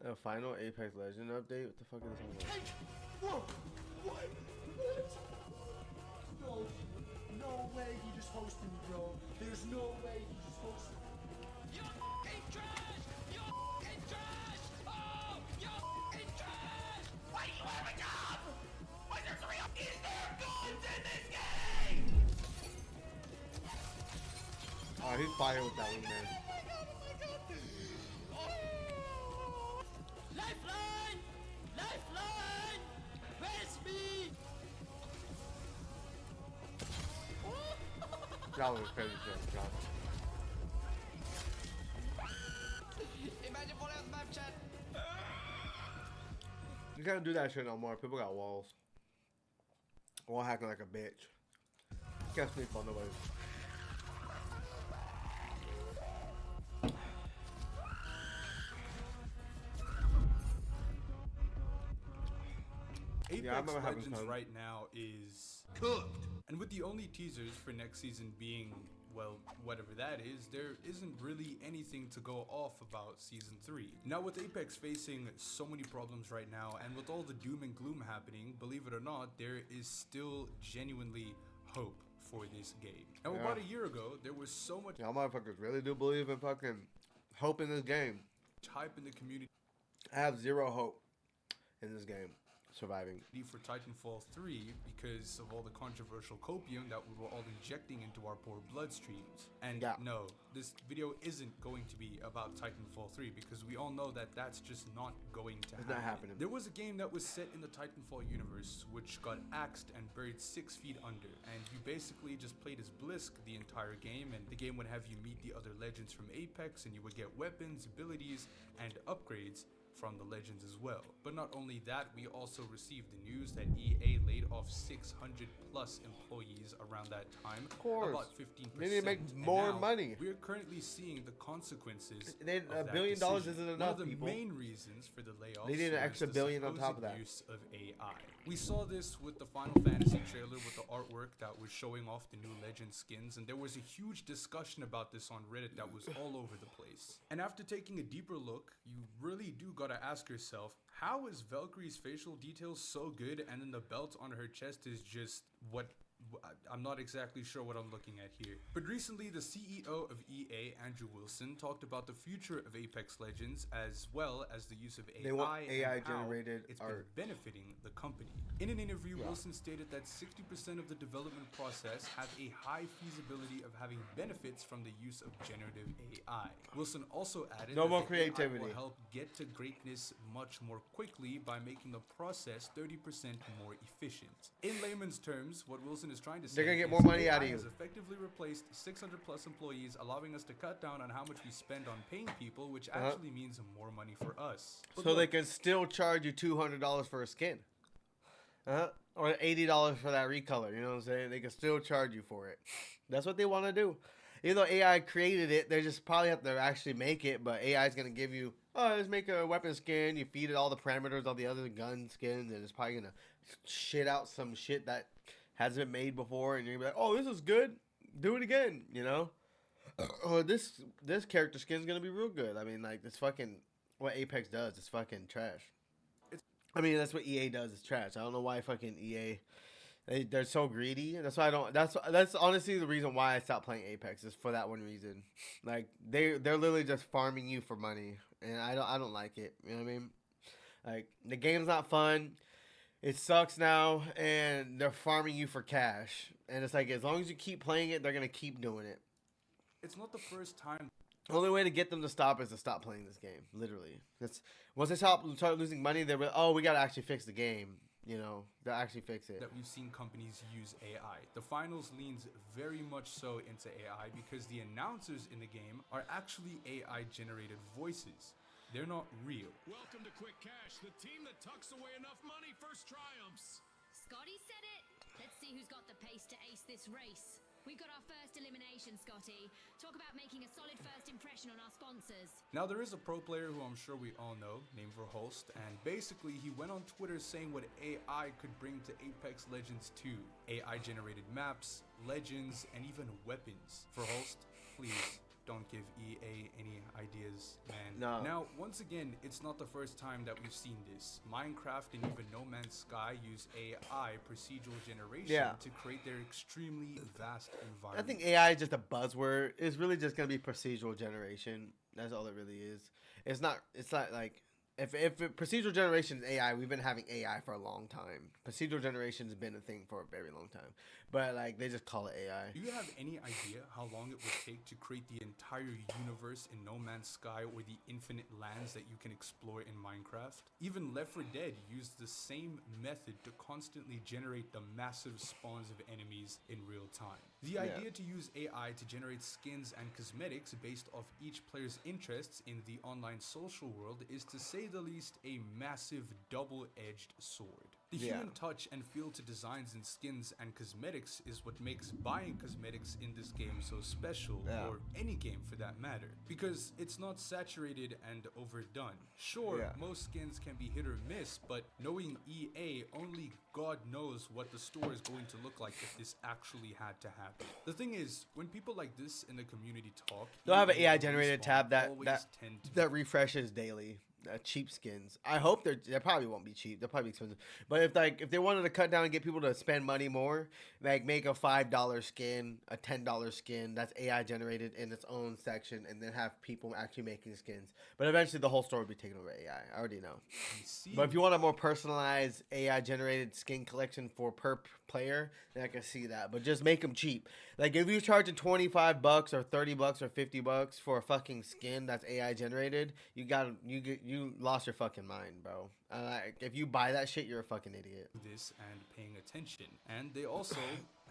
A final Apex Legend update? What the fuck is this? Hey! Whoa! What? No. No way he just hosted me, bro. There's no way he just hosted me. You're f***ing trash! You're f***ing trash! Oh! You're f***ing trash! Why do you have a job? Why there's three of Is there guns in this game? Oh, he's fire with that one, man. Oh! Lifeline! Lifeline! Where's me? That was crazy, John. Imagine falling out the map, chat. You can't do that shit no more. People got walls. Wall hacking like a bitch. You can't sleep on nobody. Apex Legends right now is cooked. And with the only teasers for next season being, well, whatever that is, there isn't really anything to go off about Season 3. Now with Apex facing so many problems right now, and with all the doom and gloom happening, believe it or not, there is still genuinely hope for this game. Now about a year ago, there was so much Y'all motherfuckers really do believe in fucking hope in this game. hype in the community. I have zero hope in this game surviving. For Titanfall 3 because of all the controversial copium that we were all injecting into our poor bloodstreams. And no, this video isn't going to be about Titanfall 3 because we all know that that's just not going to happen. It's not happening. There was a game that was set in the Titanfall universe which got axed and buried 6 feet under, and you basically just played as Blisk the entire game, and the game would have you meet the other legends from Apex, and you would get weapons, abilities, and upgrades from the legends as well. But not only that, we also received the news that EA laid off 600 plus employees around that time. Of course. About 15%. They need to make more money. We are currently seeing the consequences. $1 billion isn't enough, One of the people. main reasons for the layoffs. They need an extra the billion on top of supposed that. Use of AI. We saw this with the Final Fantasy trailer with the artwork that was showing off the new legend skins, and there was a huge discussion about this on Reddit that was all over the place. And after taking a deeper look, you really do gotta ask yourself, how is Valkyrie's facial details so good and then the belt on her chest is just what? I'm not exactly sure what I'm looking at here. But recently, the CEO of EA, Andrew Wilson, talked about the future of Apex Legends as well as the use of AI. They want AI and how generated it's art. been benefiting the company. In an interview, Wilson stated that 60% of the development process have a high feasibility of having benefits from the use of generative AI. Wilson also added No that more the creativity. AI will help get to greatness much more quickly by making the process 30% more efficient. In layman's terms, what Wilson is trying to say They're gonna get is more money out of AI you. has effectively replaced 600 plus employees, allowing us to cut down on how much we spend on paying people, which actually means more money for us. But So look, they can still charge you $200 for a skin. Or $80 for that recolor, you know what I'm saying? They can still charge you for it. That's what they want to do. Even though AI created it, they just probably have to actually make it, but AI is going to give you, oh, let's make a weapon skin, you feed it all the parameters of the other gun skins, and it's probably going to shit out some shit that hasn't been made before, and you're going to be like, oh, this is good, do it again, you know? Or this character skin's going to be real good. I mean, like, this fucking, what Apex does is fucking trash. I mean, that's what EA does. It's trash. I don't know why fucking EA, they're so greedy. That's why I don't. That's honestly the reason why I stopped playing Apex. Is for that one reason. Like they're literally just farming you for money, and I don't like it. You know what I mean? Like the game's not fun. It sucks now, and they're farming you for cash. And it's like as long as you keep playing it, they're gonna keep doing it. it's not the first time. The only way to get them to stop is to stop playing this game. Literally, that's once they start losing money, they're like, oh, we gotta actually fix the game. You know, they'll actually fix it. That we've seen companies use AI. The finals leans very much so into AI because the announcers in the game are actually AI generated voices. They're not real. Welcome to Quick Cash, the team that tucks away enough money first triumphs. Scotty said it. Let's see who's got the pace to ace this race. We've got our first elimination, Scotty. Talk about making a solid first impression on our sponsors. Now there is a pro player who I'm sure we all know, named Verholst, and basically he went on Twitter saying what AI could bring to Apex Legends 2. AI generated maps, legends, and even weapons. Verholst, please don't give EA any ideas, man. No. Now, once again, it's not the first time that we've seen this. Minecraft and even No Man's Sky use AI, procedural generation, to create their extremely vast environment. I think AI is just a buzzword. It's really just gonna be procedural generation. That's all it really is. It's not. It's not like if procedural generation is AI, we've been having AI for a long time. Procedural generation has been a thing for a very long time. But like they just call it AI. Do you have any idea how long it would take to create the entire universe in No Man's Sky or the infinite lands that you can explore in Minecraft? Even Left 4 Dead used the same method to constantly generate the massive spawns of enemies in real time. The idea to use AI to generate skins and cosmetics based off each player's interests in the online social world is, to say the least, a massive double-edged sword. The human touch and feel to designs and skins and cosmetics is what makes buying cosmetics in this game so special, or any game for that matter, because it's not saturated and overdone. Sure, most skins can be hit or miss, but knowing EA, only God knows what the store is going to look like if this actually had to happen. The thing is, when people like this in the community talk, They'll have an EA AI and generated Respawn tab always tend to that refreshes daily. Cheap skins. I hope they probably won't be cheap. They'll probably be expensive. But if they wanted to cut down and get people to spend money more, like make a $5 skin, a $10 skin that's AI generated in its own section, and then have people actually making skins. But eventually the whole store would be taken over AI. I already know. But if you want a more personalized AI generated skin collection for per player, then I can see that. But just make them cheap. Like if you're charging $25 or $30 or $50 for a fucking skin that's AI generated, you lost your fucking mind, bro. If you buy that shit, you're a fucking idiot. this and paying attention. And they also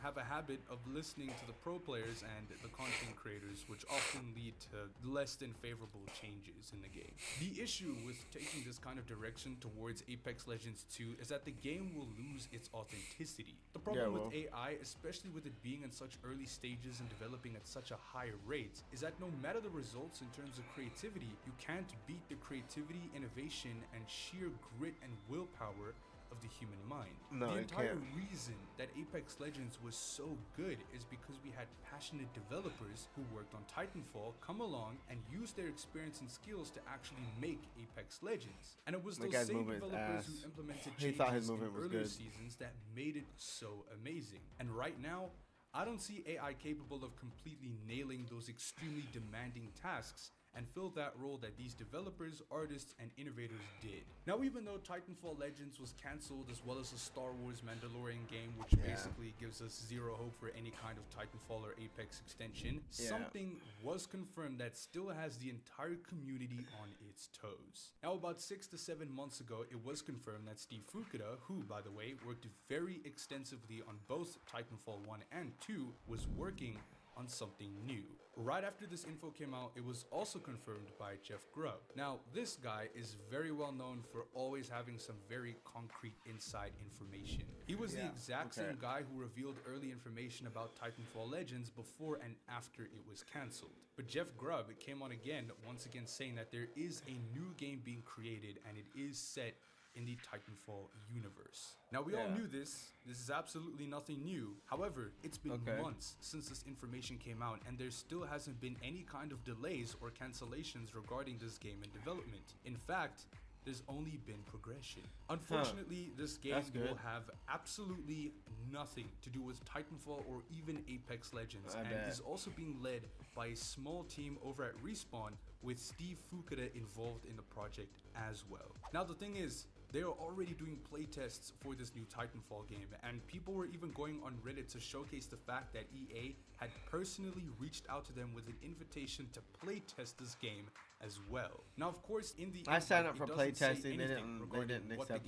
have a habit of listening to the pro players and the content creators, which often lead to less than favorable changes in the game. The issue with taking this kind of direction towards Apex Legends 2 is that the game will lose its authenticity. The problem with AI, especially with it being in such early stages and developing at such a high rate, is that no matter the results in terms of creativity, you can't beat the creativity, innovation, and sheer grit and willpower of the human mind. No, the it entire can't. reason that Apex Legends was so good is because we had passionate developers who worked on Titanfall come along and use their experience and skills to actually make Apex Legends. And it was That those guy's same moving his developers ass. who implemented He thought his changes in movement was earlier good. seasons that made it so amazing. And right now, I don't see AI capable of completely nailing those extremely demanding tasks and fill that role that these developers, artists, and innovators did. Now, even though Titanfall Legends was cancelled, as well as the Star Wars Mandalorian game, which basically gives us zero hope for any kind of Titanfall or Apex extension, something was confirmed that still has the entire community on its toes. Now, about 6 to 7 months ago, it was confirmed that Steve Fukuda, who, by the way, worked very extensively on both Titanfall 1 and 2, was working on something new. Right after this info came out, it was also confirmed by Jeff Grubb. Now, this guy is very well known for always having some very concrete inside information. He was the exact same guy who revealed early information about Titanfall Legends before and after it was cancelled. But Jeff Grubb came on again, once again saying that there is a new game being created and it is set in the Titanfall universe. Now, we all knew this. This is absolutely nothing new. However, it's been months since this information came out, and there still hasn't been any kind of delays or cancellations regarding this game in development. In fact, there's only been progression. Unfortunately, this game will have absolutely nothing to do with Titanfall or even Apex Legends, and is also being led by a small team over at Respawn with Steve Fukuda involved in the project as well. Now, the thing is, they are already doing playtests for this new Titanfall game, and people were even going on Reddit to showcase the fact that EA had personally reached out to them with an invitation to playtest this game as well. Now, of course, in the I signed up for playtesting. playtesting. They didn't accept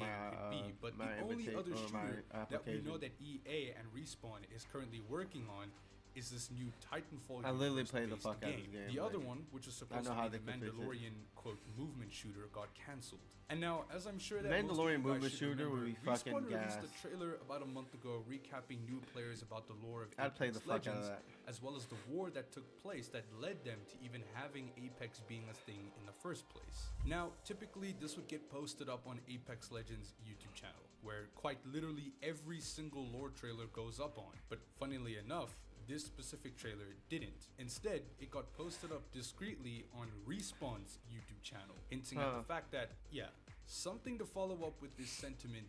But my the only other invitation or my shooter that we know application. that EA and Respawn is currently working on is this new Titanfall. I literally universe played the based fuck out of this game, The other like, one, which was supposed know to how be they the could fix it. Mandalorian quote movement shooter, got cancelled. And now, as I'm sure that Mandalorian most of you guys movement should shooter would remember, be fucking Respawn released gas. a trailer about a month ago recapping new players about the lore of I'd play Apex the fuck out of Legends, that. as well as the war that took place that led them to even having Apex being a thing in the first place. Now, typically this would get posted up on Apex Legends YouTube channel, where quite literally every single lore trailer goes up on. But funnily enough, this specific trailer didn't. Instead, it got posted up discreetly on Respawn's YouTube channel, hinting at the fact that, yeah, something to follow up with this sentiment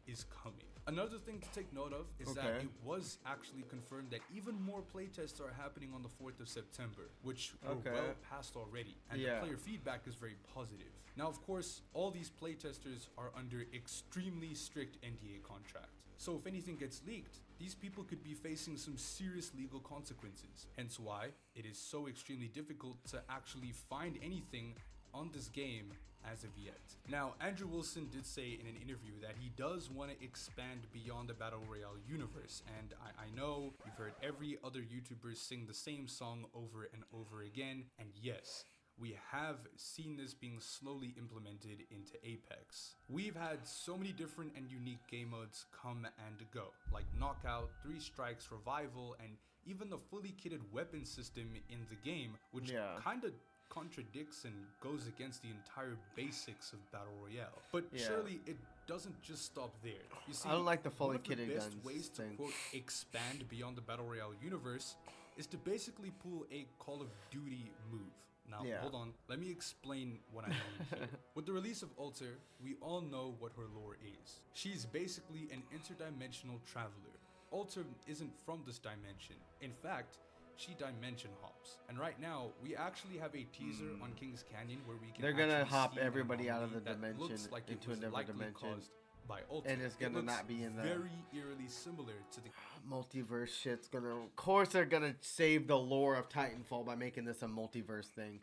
is coming. Another thing to take note of is that it was actually confirmed that even more playtests are happening on the 4th of September, which we're well past already, and the player feedback is very positive. Now, of course, all these playtesters are under extremely strict NDA contracts, so if anything gets leaked, these people could be facing some serious legal consequences, hence why it is so extremely difficult to actually find anything on this game as of yet. Now, Andrew Wilson did say in an interview that he does want to expand beyond the Battle Royale universe, and I know you've heard every other YouTuber sing the same song over and over again, and yes, we have seen this being slowly implemented into Apex. We've had so many different and unique game modes come and go, like Knockout, 3 Strikes, Revival, and even the fully kitted weapon system in the game, which kinda contradicts and goes against the entire basics of Battle Royale. But surely it doesn't just stop there. You see, I don't like the fully one of the kitted best guns ways to thing. quote expand beyond the Battle Royale universe is to basically pull a Call of Duty move. Now, hold on, let me explain what I mean here. With the release of Alter, we all know what her lore is. She's basically an interdimensional traveler. Alter isn't from this dimension. In fact, she dimension hops. And right now, we actually have a teaser on King's Canyon where we can They're gonna actually hop see an everybody out of anomaly the that dimension looks like it into a was different likely dimension. caused by Alter. And it's gonna It looks not be in the very eerily similar to the multiverse shit's gonna. Of course, they're gonna save the lore of Titanfall by making this a multiverse thing.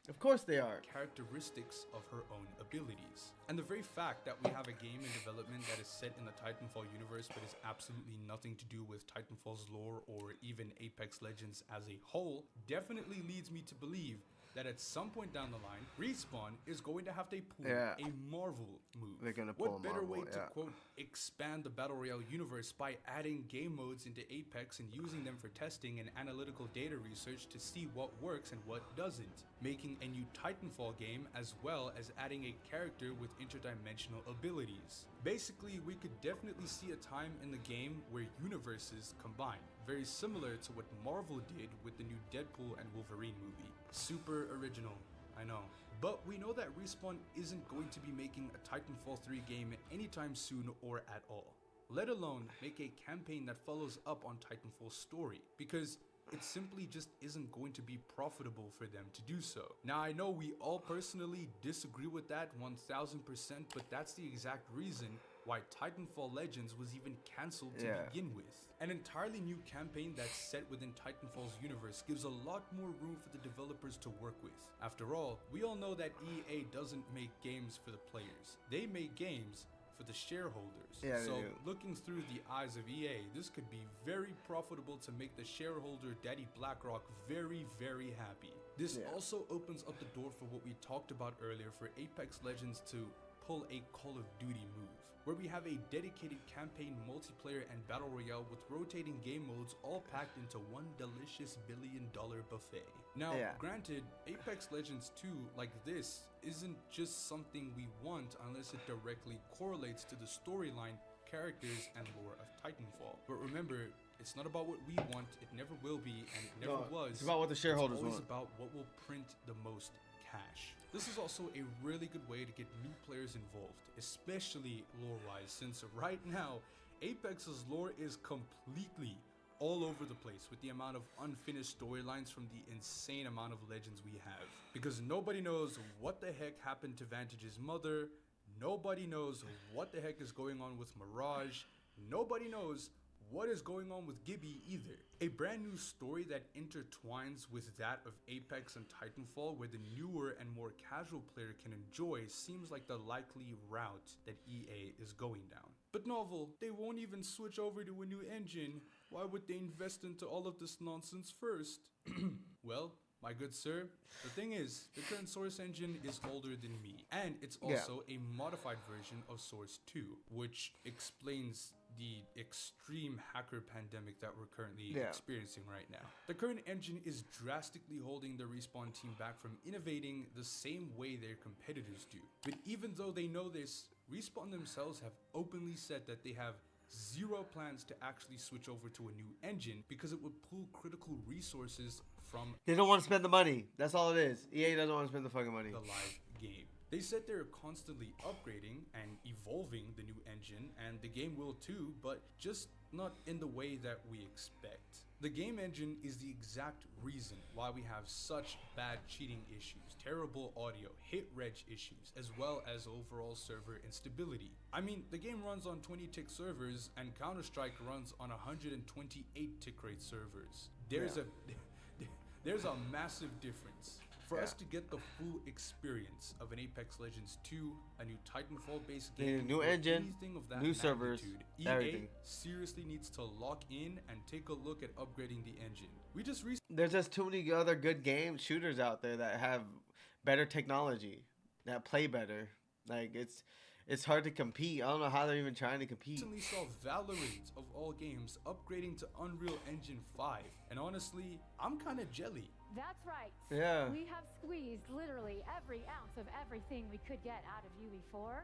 Of course, they are. characteristics of her own abilities. And the very fact that we have a game in development that is set in the Titanfall universe but is absolutely nothing to do with Titanfall's lore or even Apex Legends as a whole definitely leads me to believe that at some point down the line, Respawn is going to have to pull a Marvel move. They're gonna pull what a better Marvel, way to quote expand the Battle Royale universe by adding game modes into Apex and using them for testing and analytical data research to see what works and what doesn't, making a new Titanfall game as well as adding a character with interdimensional abilities. Basically, we could definitely see a time in the game where universes combine, very similar to what Marvel did with the new Deadpool and Wolverine movie. Super original, I know. But we know that Respawn isn't going to be making a Titanfall 3 game anytime soon or at all, let alone make a campaign that follows up on Titanfall's story, because it simply just isn't going to be profitable for them to do so. Now, I know we all personally disagree with that 1000%, but that's the exact reason why Titanfall Legends was even cancelled to begin with. An entirely new campaign that's set within Titanfall's universe gives a lot more room for the developers to work with. After all, we all know that EA doesn't make games for the players. They make games for the shareholders. So looking through the eyes of EA, this could be very profitable to make the shareholder Daddy BlackRock very, very happy. This also opens up the door for what we talked about earlier for Apex Legends to pull a Call of Duty move, where we have a dedicated campaign, multiplayer, and battle royale with rotating game modes all packed into one delicious billion-dollar buffet. Now, granted, Apex Legends 2, like this, isn't just something we want unless it directly correlates to the storyline, characters, and lore of Titanfall. But remember, it's not about what we want, it never will be, and it never was. It's about what the shareholders want. want. It's always about what will print the most cash. This is also a really good way to get new players involved, especially lore-wise, since right now, Apex's lore is completely all over the place with the amount of unfinished storylines from the insane amount of legends we have. Because nobody knows what the heck happened to Vantage's mother, nobody knows what the heck is going on with Mirage, nobody knows what is going on with Gibby either. A brand new story that intertwines with that of Apex and Titanfall, where the newer and more casual player can enjoy, seems like the likely route that EA is going down. But novel, they won't even switch over to a new engine. Why would they invest into all of this nonsense first? Well, my good sir, the thing is, the current Source engine is older than me, and it's also a modified version of Source 2, which explains the extreme hacker pandemic that we're currently experiencing right now. The current engine is drastically holding the Respawn team back from innovating the same way their competitors do. But even though they know this, Respawn themselves have openly said that they have Zero plans to actually switch over to a new engine because it would pull critical resources from They don't want to spend the money. That's all it is. EA doesn't want to spend the fucking money. the live game. They said they're constantly upgrading and evolving the new engine, and the game will too, but just not in the way that we expect. The game engine is the exact reason why we have such bad cheating issues, terrible audio, hit reg issues, as well as overall server instability. I mean, the game runs on 20 tick servers and Counter-Strike runs on 128 tick rate servers. There's a massive difference. For us to get the full experience of an Apex Legends 2, a new Titanfall-based game, new or engine, anything of that new servers, magnitude, everything. EA seriously needs to lock in and take a look at upgrading the engine. We just recently There's just too many other good game shooters out there that have better technology, that play better. Like it's hard to compete. I don't know how they're even trying to compete. saw Valorant of all games upgrading to Unreal Engine 5, and honestly, I'm kind of jelly. That's right. Yeah. We have squeezed literally every ounce of everything we could get out of UE4.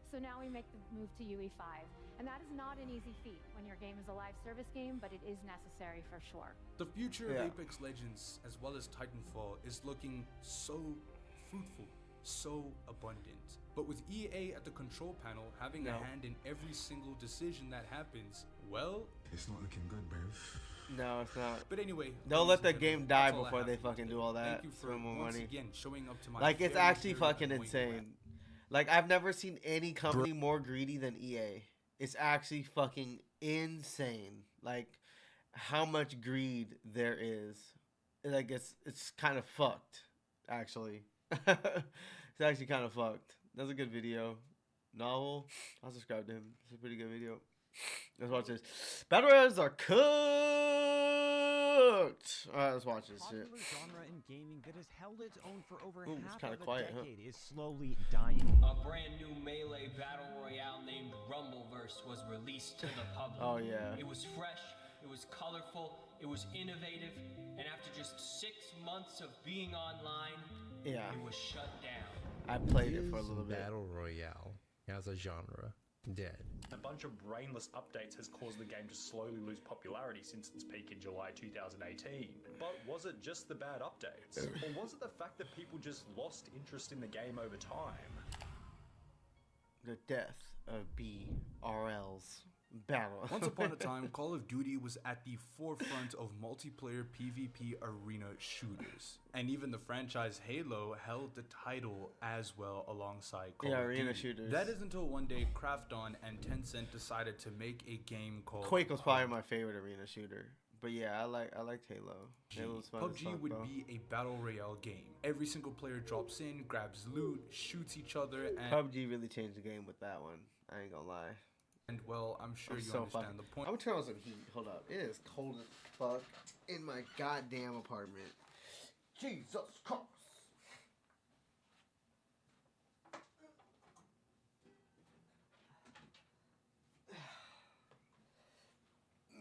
So now we make the move to UE5. And that is not an easy feat when your game is a live service game, but it is necessary for sure. The future Yeah. of Apex Legends, as well as Titanfall, is looking so fruitful, so abundant. But with EA at the control panel having a No. hand in every single decision that happens, well, It's not looking good, bruv. No, it's not. but anyway, They'll ladies let and the gentlemen, game die that's all I before have they for you fucking today. do all that. Thank you for Spend more once money. again showing up to my Like it's very, actually very fucking annoying insane. rant. Like I've never seen any company more greedy than EA. It's actually fucking insane. Like how much greed there is. Like it's kind of fucked. Actually, it's actually kind of fucked. That's a good video. Novel. I'll subscribe to him. It's a pretty good video. Let's watch this. Battle Royales are cooked. Alright, let's watch this shit. Popular genre in gaming that has held its own for over Ooh, it's half kinda of a quiet, huh? decade is slowly dying. A brand new Melee Battle Royale named Rumbleverse was released to the public. Oh, yeah. It was fresh, it was colorful, it was innovative, and after just 6 months of being online, Yeah, it was shut down. I played it for a little bit. Battle Royale as a genre dead? A bunch of brainless updates has caused the game to slowly lose popularity since its peak in July 2018. But was it just the bad updates? Or was it the fact that people just lost interest in the game over time? The death of BRL's battle. Once upon a time, Call of Duty was at the forefront of multiplayer PvP arena shooters. And even the franchise Halo held the title as well alongside Call of arena Duty. shooters. That is until one day Krafton and Tencent decided to make a game called Quake was probably my favorite arena shooter. But yeah, I liked Halo. Halo's fun as PUBG fuck, would bro. be a battle royale game. Every single player drops in, grabs loot, shoots each other, and PUBG really changed the game with that one. I ain't gonna lie. well, I'm sure I'm you so understand fucking. the I'm point. gonna turn on some heat. Hold up. It is cold as fuck in my goddamn apartment. Jesus Christ.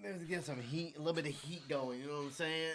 Let's get some heat, a little bit of heat going, you know what I'm saying?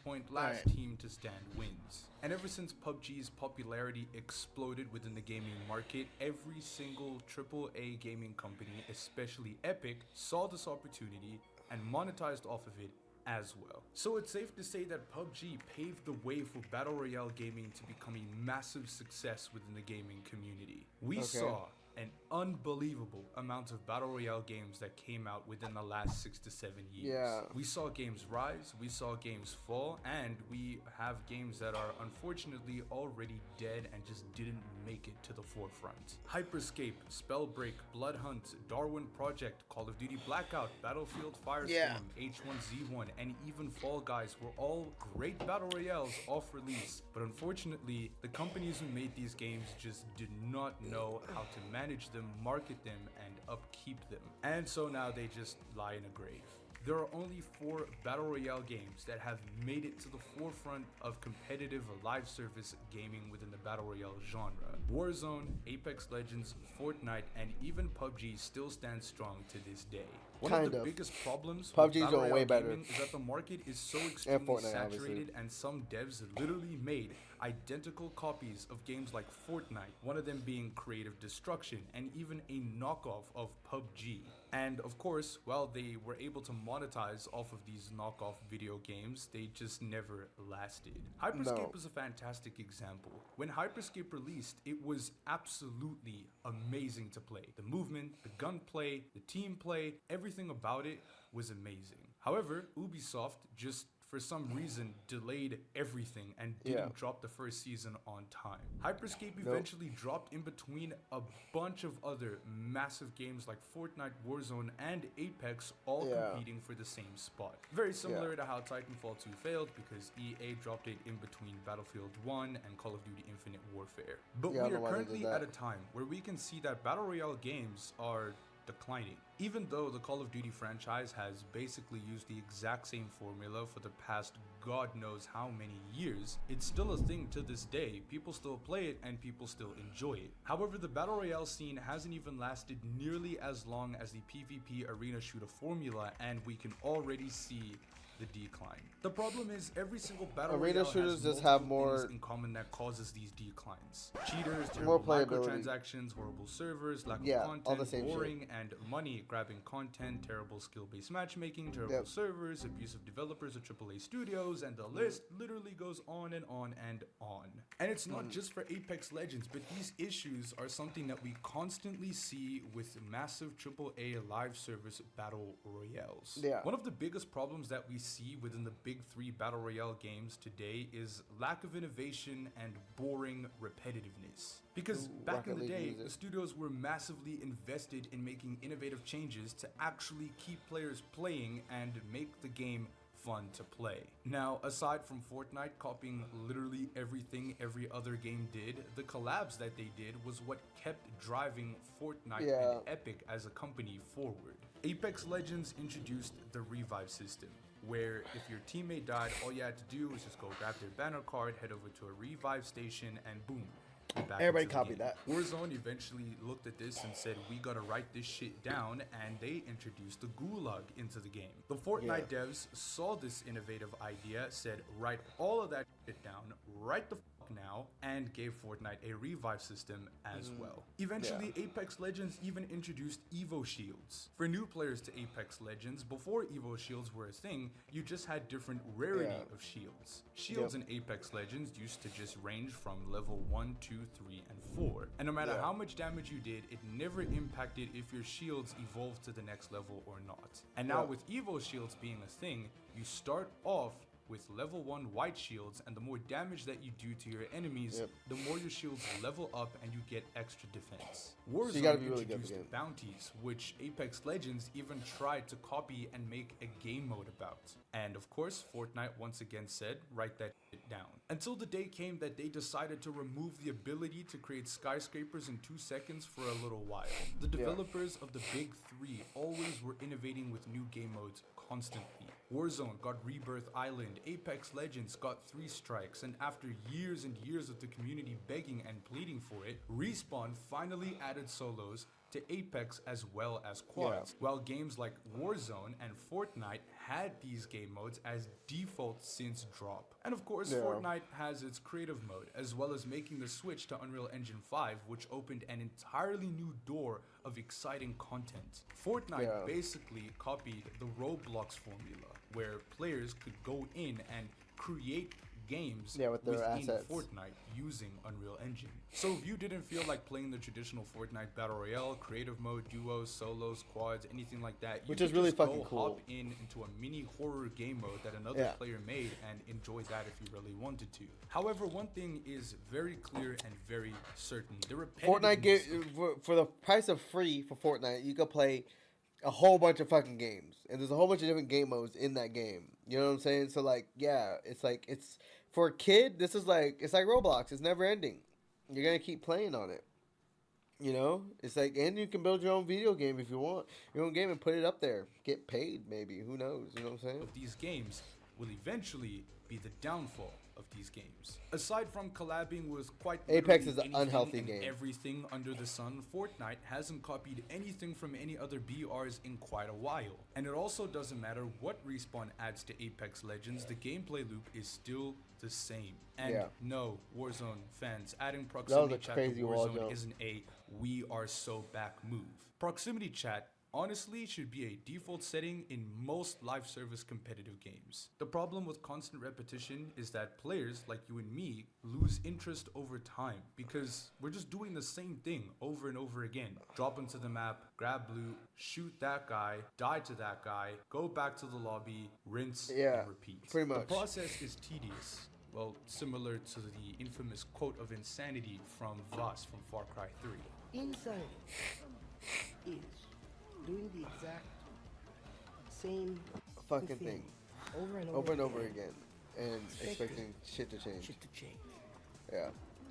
Last Alright. team to stand wins. And ever since PUBG's popularity exploded within the gaming market, every single AAA gaming company, especially Epic, saw this opportunity and monetized off of it as well. So it's safe to say that PUBG paved the way for Battle Royale gaming to become a massive success within the gaming community. We saw an unbelievable amount of Battle Royale games that came out within the last 6 to 7 years. Yeah. We saw games rise, we saw games fall, and we have games that are unfortunately already dead and just didn't make it to the forefront. Hyperscape, Spellbreak, Bloodhunt, Darwin Project, Call of Duty Blackout, Battlefield Firestorm, H1Z1, and even Fall Guys were all great Battle Royales off release, but unfortunately, the companies who made these games just did not know how to manage them, market them, and upkeep them. And so now they just lie in a grave. There are only 4 Battle Royale games that have made it to the forefront of competitive live service gaming within the Battle Royale genre. Warzone, Apex Legends, Fortnite, and even PUBG still stand strong to this day. One of Kind the of. biggest problems PUBG's with Battle doing way Royale better. gaming is that the market is so extremely Fortnite, saturated, obviously. and some devs literally made identical copies of games like Fortnite, one of them being Creative Destruction, and even a knockoff of PUBG. And of course, while they were able to monetize off of these knockoff video games, they just never lasted. Hyperscape is a fantastic example. When Hyperscape released, it was absolutely amazing to play. The movement, the gunplay, the team play, everything about it was amazing. However, Ubisoft just for some reason delayed everything and didn't drop the first season on time. Hyperscape eventually dropped in between a bunch of other massive games like Fortnite, Warzone, and Apex, all competing for the same spot. Very similar to how Titanfall 2 failed, because EA dropped it in between Battlefield 1 and Call of Duty Infinite Warfare. But we are currently at a time where we can see that Battle Royale games are declining. Even though the Call of Duty franchise has basically used the exact same formula for the past god knows how many years, it's still a thing to this day. People still play it and people still enjoy it. However, the Battle Royale scene hasn't even lasted nearly as long as the PvP arena shooter formula, and we can already see the decline. The problem is every single battle arena royale shooters has just have multiple more things in common that causes these declines. Cheaters, more terrible playability. microtransactions, horrible servers, lack of all the content, same boring and money grabbing content, terrible skill-based matchmaking, terrible servers, abusive developers at AAA studios, and the list literally goes on and on and on. And it's not just for Apex Legends, but these issues are something that we constantly see with massive AAA live service battle royales. One of the biggest problems that we see within the big three battle royale games today is lack of innovation and boring repetitiveness. Because back in the day, the studios were massively invested in making innovative changes to actually keep players playing and make the game fun to play. Now, aside from Fortnite copying literally everything every other game did, the collabs that they did was what kept driving Fortnite and Epic as a company forward. Apex Legends introduced the revive system, where if your teammate died, all you had to do was just go grab their banner card, head over to a revive station, and boom. Everybody copied that. Warzone eventually looked at this and said, we gotta write this shit down, and they introduced the gulag into the game. The Fortnite devs saw this innovative idea, said, write all of that shit down, right the fuck now, and gave Fortnite a revive system as well. Eventually, Apex Legends even introduced Evo Shields. For new players to Apex Legends, before Evo Shields were a thing, you just had different rarity of shields. Shields in Apex Legends used to just range from level 1, 2, 3, and 4. And no matter how much damage you did, it never impacted if your shields evolved to the next level or not. And now with Evo Shields being a thing, you start off with level 1 white shields, and the more damage that you do to your enemies, the more your shields level up and you get extra defense. Warzone introduced bounties, which Apex Legends even tried to copy and make a game mode about. And of course, Fortnite once again said, write that shit down. Until the day came that they decided to remove the ability to create skyscrapers in 2 seconds for a little while. The developers of the big three always were innovating with new game modes constantly. Warzone got Rebirth Island, Apex Legends got 3 strikes, and after years and years of the community begging and pleading for it, Respawn finally added solos to Apex as well as quads, while games like Warzone and Fortnite had these game modes as default since drop. And of course, Fortnite has its creative mode, as well as making the switch to Unreal Engine 5, which opened an entirely new door of exciting content. Fortnite basically copied the Roblox formula, where players could go in and create games with their within assets. Fortnite using Unreal Engine. So if you didn't feel like playing the traditional Fortnite Battle Royale, creative mode, duos, solos, quads, anything like that, you Which could is really just fucking go cool. hop into a mini horror game mode that another player made and enjoy that if you really wanted to. However, one thing is very clear and very certain. The Fortnite repetitiveness for the price of free for Fortnite, you could play a whole bunch of fucking games, and there's a whole bunch of different game modes in that game. You know what I'm saying? So like, it's for a kid. This is it's like Roblox. It's never ending. You're gonna keep playing on it. You know, it's like, and you can build your own video game if you want, your own game, and put it up there. Get paid, maybe. Who knows? You know what I'm saying? of these games will eventually be the downfall of these games. Aside from collabing with quite Apex literally is an anything unhealthy and game. everything under the sun, Fortnite hasn't copied anything from any other BRs in quite a while. And it also doesn't matter what Respawn adds to Apex Legends, the gameplay loop is still the same. And Yeah. no, Warzone fans, adding proximity chat to crazy wall Warzone jump. isn't a we are so back move. Proximity chat honestly should be a default setting in most live service competitive games. The problem with constant repetition is that players like you and me lose interest over time because we're just doing the same thing over and over again. Drop into the map, grab loot, shoot that guy, die to that guy, go back to the lobby, rinse Yeah, and repeat. pretty much. The process is tedious. Well, similar to the infamous quote of insanity from Voss from Far Cry 3. Insanity is doing the exact same Fucking thing. over and Over and over again. again. And expecting shit to change. Shit to change. Yeah.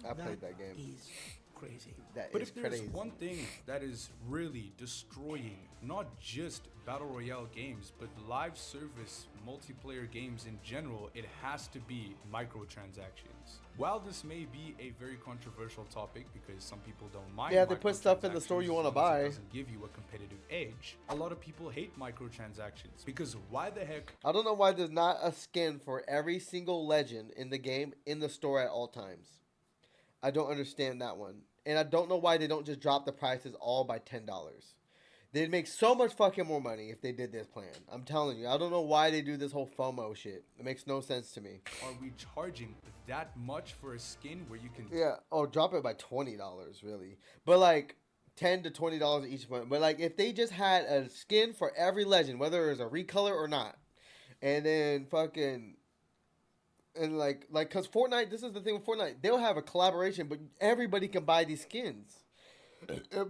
I played that game. Is crazy. That But is if there's crazy. one thing that is really destroying not just Battle Royale games, but live service multiplayer games in general, it has to be microtransactions. While this may be a very controversial topic because some people don't mind, Yeah, they put stuff in the store you microtransactions wanna as long as buy. it doesn't give you a competitive edge. A lot of people hate microtransactions because why the heck I don't know why there's not a skin for every single legend in the game in the store at all times. I don't understand that one. And I don't know why they don't just drop the prices all by $10. They'd make so much fucking more money if they did this plan. I'm telling you. I don't know why they do this whole FOMO shit. It makes no sense to me. are we charging that much for a skin where you can Yeah. Oh, drop it by $20, really. But like $10 to $20 each month. But like if they just had a skin for every legend, whether it was a recolor or not, and then fucking and like cause Fortnite, this is the thing with Fortnite, they'll have a collaboration, but everybody can buy these skins.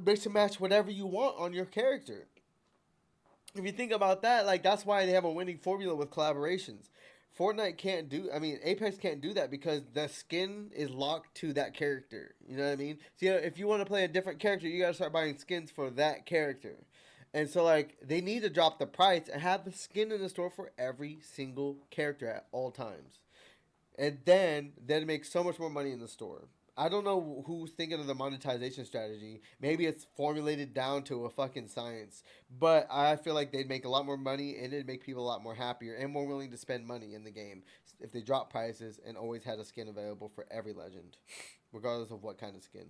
Mix and match whatever you want on your character. If you think about that, like that's why they have a winning formula with collaborations. Fortnite can't do, I mean, Apex can't do that because the skin is locked to that character. You know what I mean? So you know, if you want to play a different character, you gotta start buying skins for that character. And so like they need to drop the price and have the skin in the store for every single character at all times. And then they'd make so much more money in the store. I don't know who's thinking of the monetization strategy. Maybe it's formulated down to a fucking science. But I feel like they'd make a lot more money and it'd make people a lot more happier and more willing to spend money in the game if they drop prices and always had a skin available for every legend, regardless of what kind of skin.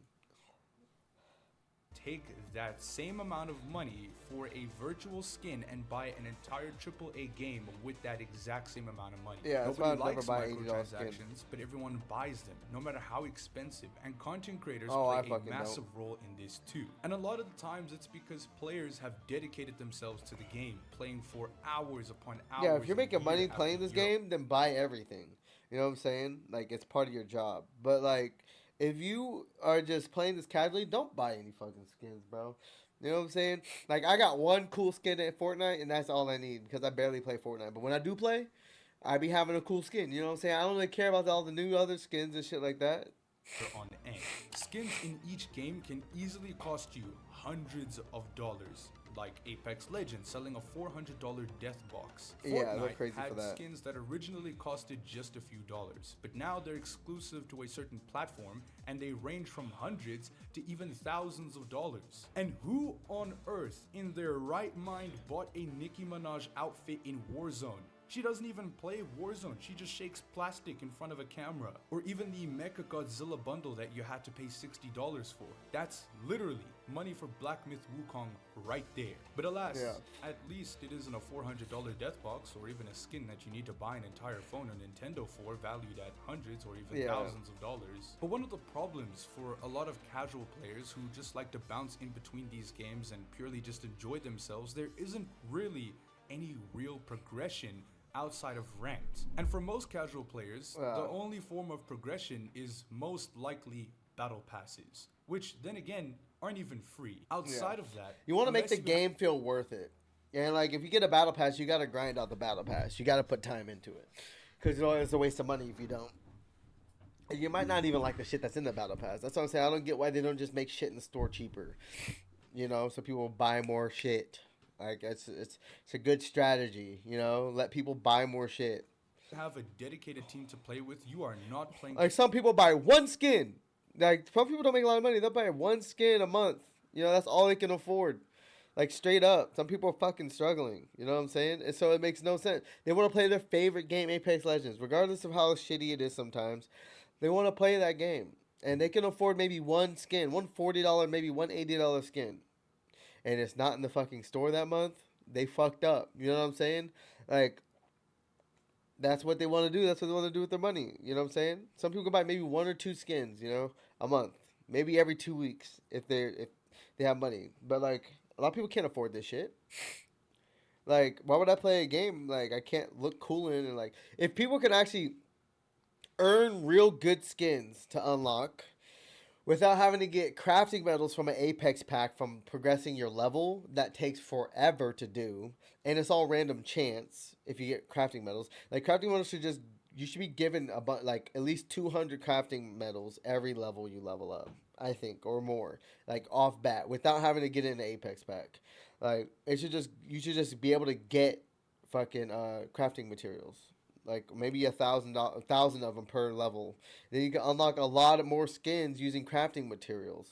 take that same amount of money for a virtual skin and buy an entire AAA game with that exact same amount of money. Yeah, that's why Nobody I'd never likes buy $80 skin. microtransactions, but everyone buys them, no matter how expensive. And content creators Oh, I play a fucking massive role in this too. And a lot of the times it's because players have dedicated themselves to the game, playing for hours upon hours. Yeah, if you're and making year money after playing this year. game, then buy everything. You know what I'm saying? Like, it's part of your job. But, like, if you are just playing this casually, don't buy any fucking skins, bro. You know what I'm saying? Like, I got one cool skin at Fortnite, and that's all I need because I barely play Fortnite. But when I do play, I be having a cool skin. You know what I'm saying? I don't really care about all the new other skins and shit like that. On end. Skins in each game can easily cost you hundreds of dollars, like Apex Legends selling a $400 death box. Yeah, they're Fortnite crazy had for that. skins that originally costed just a few dollars, but now they're exclusive to a certain platform and they range from hundreds to even thousands of dollars. And who on earth in their right mind bought a Nicki Minaj outfit in Warzone? She doesn't even play Warzone, she just shakes plastic in front of a camera. Or even the Mecha Godzilla bundle that you had to pay $60 for. That's literally money for Black Myth Wukong right there. But alas, Yeah. at least it isn't a $400 death box or even a skin that you need to buy an entire phone on Nintendo for, valued at hundreds or even Yeah. thousands of dollars. But one of the problems for a lot of casual players who just like to bounce in between these games and purely just enjoy themselves, there isn't really any real progression outside of ranked. And for most casual players, the only form of progression is most likely battle passes, which then again aren't even free. Outside of that, You want to make unless the you game feel worth it. And, like, if you get a battle pass, you got to grind out the battle pass. You got to put time into it. Because it's a waste of money if you don't. And you might not even like the shit that's in the battle pass. That's what I'm saying. I don't get why they don't just make shit in the store cheaper. You know, so people buy more shit. Like, it's a good strategy, you know? Let people buy more shit. have a dedicated team to play with, you are not playing. Like some people buy one skin. Like some people don't make a lot of money. They'll buy one skin a month. You know, that's all they can afford. Like straight up. Some people are fucking struggling. You know what I'm saying? And so it makes no sense. They want to play their favorite game, Apex Legends, regardless of how shitty it is sometimes. They want to play that game. And they can afford maybe one skin, one $40, maybe one $80 skin. And it's not in the fucking store that month. They fucked up. You know what I'm saying? Like, that's what they want to do. That's what they want to do with their money. You know what I'm saying? Some people can buy maybe one or two skins, you know, a month. Maybe every 2 weeks if they have money. But, like, a lot of people can't afford this shit. Like, why would I play a game, like, I can't look cool in? And, like, if people can actually earn real good skins to unlock without having to get crafting medals from an Apex pack from progressing your level, that takes forever to do. And it's all random chance if you get crafting medals. Like, crafting medals you should be given like at least 200 crafting medals every level you level up, I think, or more, like off bat, without having to get in an Apex pack. Like, you should just be able to get fucking crafting materials. Like maybe 1,000 of them per level. Then you can unlock a lot more skins using crafting materials.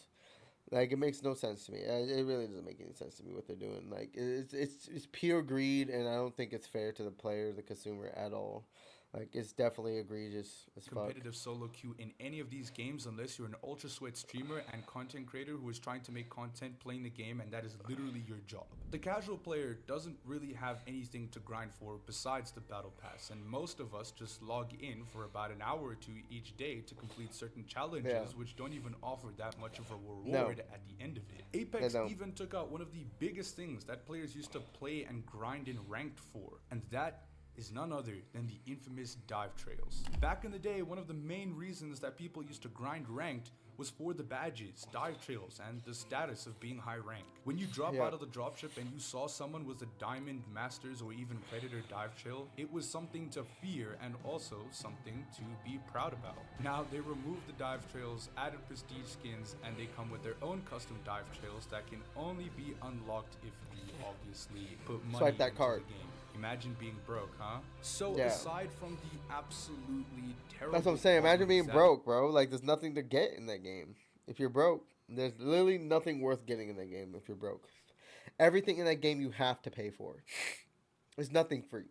Like, it makes no sense to me. It really doesn't make any sense to me what they're doing. Like, it's pure greed, and I don't think it's fair to the player, the consumer at all. Like, it's definitely egregious as fuck. Competitive solo queue in any of these games unless you're an ultra sweat streamer and content creator who is trying to make content playing the game, and that is literally your job. The casual player doesn't really have anything to grind for besides the battle pass, and most of us just log in for about an hour or two each day to complete certain challenges which don't even offer that much of a reward at the end of it. Apex even took out one of the biggest things that players used to play and grind in ranked for, and that is none other than the infamous dive trails. Back in the day, one of the main reasons that people used to grind ranked was for the badges, dive trails, and the status of being high rank. When you drop out of the dropship and you saw someone with a diamond, masters, or even predator dive trail, it was something to fear and also something to be proud about. Now they removed the dive trails, added prestige skins, and they come with their own custom dive trails that can only be unlocked if you obviously put money Swipe that into card. the game. Imagine being broke, huh? So aside from the absolutely terrible... That's what I'm saying. Imagine being that- broke, bro. Like, there's nothing to get in that game. If you're broke, there's literally nothing worth getting in that game if you're broke. Everything in that game you have to pay for. There's nothing free.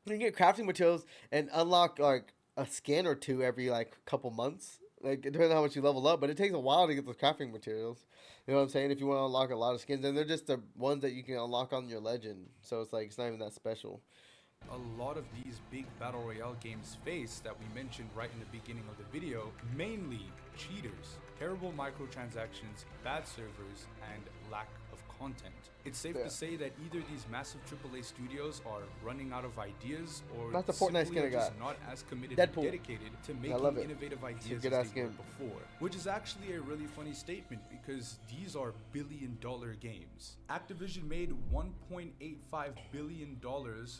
You can get crafting materials and unlock, like, a skin or two every, like, couple months. Like, it depends on how much you level up, but it takes a while to get those crafting materials. You know what I'm saying? If you want to unlock a lot of skins, and they're just the ones that you can unlock on your legend. So it's like, it's not even that special. A lot of these big battle royale games face that we mentioned right in the beginning of the video, mainly cheaters, terrible microtransactions, bad servers, and lack of content. It's safe to say that either these massive AAA studios are running out of ideas, or That's the Fortnite simply skin I are just got. not as committed Deadpool. and dedicated to making love it. innovative It's a ideas good as ass they were skin. before. Which is actually a really funny statement because these are billion-dollar games. Activision made $1.85 billion,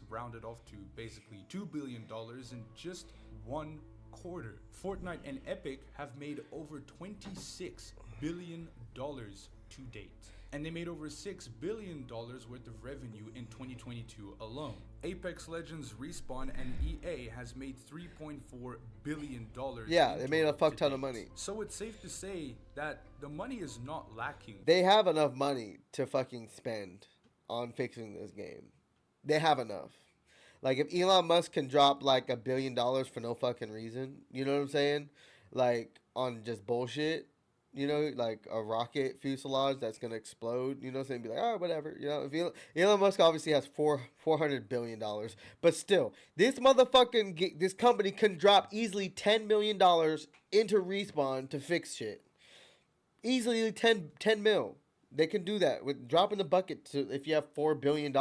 rounded off to basically $2 billion in just one quarter. Fortnite and Epic have made over $26 billion to date. And they made over $6 billion worth of revenue in 2022 alone. Apex Legends, Respawn, and EA has made $3.4 billion. Yeah, they made a fuck ton of money. So it's safe to say that the money is not lacking. They have enough money to fucking spend on fixing this game. They have enough. Like, if Elon Musk can drop, like, $1 billion for no fucking reason, you know what I'm saying? Like, on just bullshit, you know, like a rocket fuselage that's going to explode, you know what I'm saying? Be like, oh, whatever. You know, if Elon Musk obviously has $400 billion. But still, this motherfucking, this company can drop easily $10 million into Respawn to fix shit. Easily 10 mil. They can do that with dropping the bucket to, if you have $4 billion.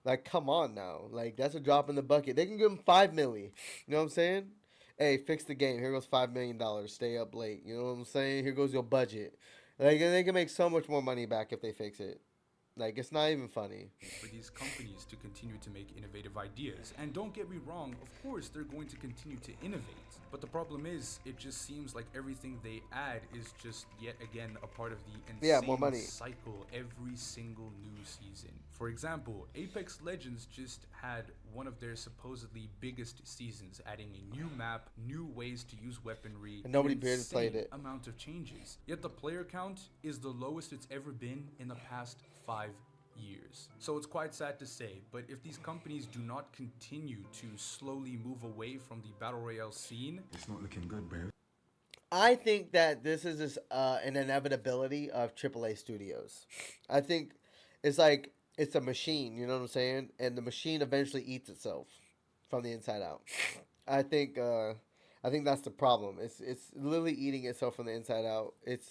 Like, come on now. Like, that's a drop in the bucket. They can give him $5 million. You know what I'm saying? Hey, fix the game. Here goes $5 million. Stay up late. You know what I'm saying? Here goes your budget. Like, they can make so much more money back if they fix it. Like, it's not even funny. For these companies to continue to make innovative ideas. And don't get me wrong, of course they're going to continue to innovate. But the problem is, it just seems like everything they add is just yet again a part of the insane more money. cycle every single new season. For example, Apex Legends just had one of their supposedly biggest seasons, adding a new map, new ways to use weaponry, And nobody an barely played insane it. amount of changes. Yet the player count is the lowest it's ever been in the past 5 years. So it's quite sad to say, but if these companies do not continue to slowly move away from the battle royale scene, It's not looking good, bro. I think that this is just an inevitability of AAA studios. I think it's like it's a machine, you know what I'm saying? And the machine eventually eats itself from the inside out. I think that's the problem. It's literally eating itself from the inside out. It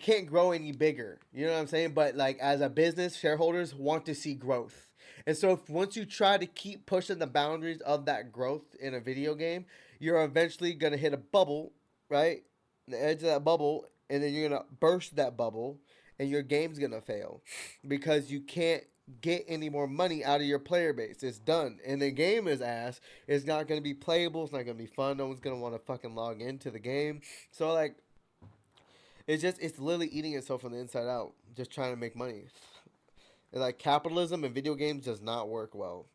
can't grow any bigger. You know what I'm saying? But like as a business, shareholders want to see growth. And so if once you try to keep pushing the boundaries of that growth in a video game, you're eventually going to hit a bubble, right? The edge of that bubble, and then you're going to burst that bubble, and your game's going to fail because you can't get any more money out of your player base. It's done. And the game is ass. It's not going to be playable. It's not going to be fun. No one's going to want to fucking log into the game. So, like, it's literally eating itself from the inside out, just trying to make money. Like, capitalism in video games does not work well.